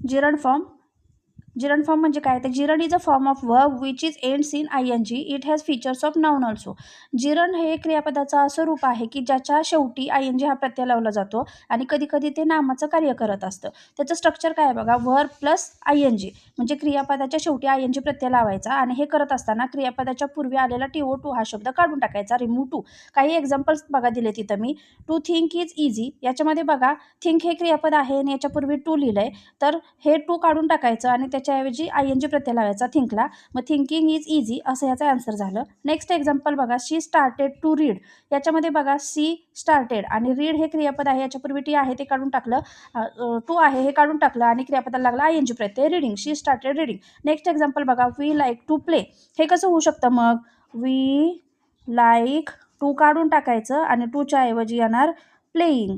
Gerund form म्हणजे काय, तर gerund is a form of verb which is ends in ING. It has features of noun also. Gerund हे क्रियापदाचं असं रूप आहे की ज्याच्या शेवटी ING हा प्रत्यय लावला जातो आणि कधी कधी ते नामाचं कार्य करत असतं. त्याचं स्ट्रक्चर काय आहे बघा, वर्ब प्लस ING, म्हणजे क्रियापदाच्या शेवटी ING प्रत्यय लावायचा आणि हे करत असताना क्रियापदाच्या पूर्वी आलेला TO2 हा शब्द काढून टाकायचा, रिमूव्ह टू. काही एक्झाम्पल्स बघा दिले तिथं मी. टू थिंक इज इझी, याच्यामध्ये बघा थिंक हे क्रियापद आहे आणि याच्यापूर्वी टू लिहिलंय, तर हे टू काढून टाकायचं आणि त्याच्याऐवजी ING प्रत्यय लावायचा थिंकला, मग थिंकिंग इज इझी असं याचं आन्सर झालं. नेक्स्ट एक्झाम्पल बघा, शी स्टार्टेड टू रीड. याच्यामध्ये बघा सी स्टार्टेड आणि रीड हे क्रियापद आहे, याच्यापूर्वी टी आहे ते काढून टाकलं, टू आहे हे काढून टाकलं आणि क्रियापदाला लागला ING प्रत्यय, रीडिंग. शी स्टार्टेड रीडिंग. नेक्स्ट एक्झाम्पल बघा, वी लाईक टू प्ले. हे कसं होऊ शकतं मग, वी लाईक टू काढून टाकायचं आणि टूच्या ऐवजी येणार प्लेईंग.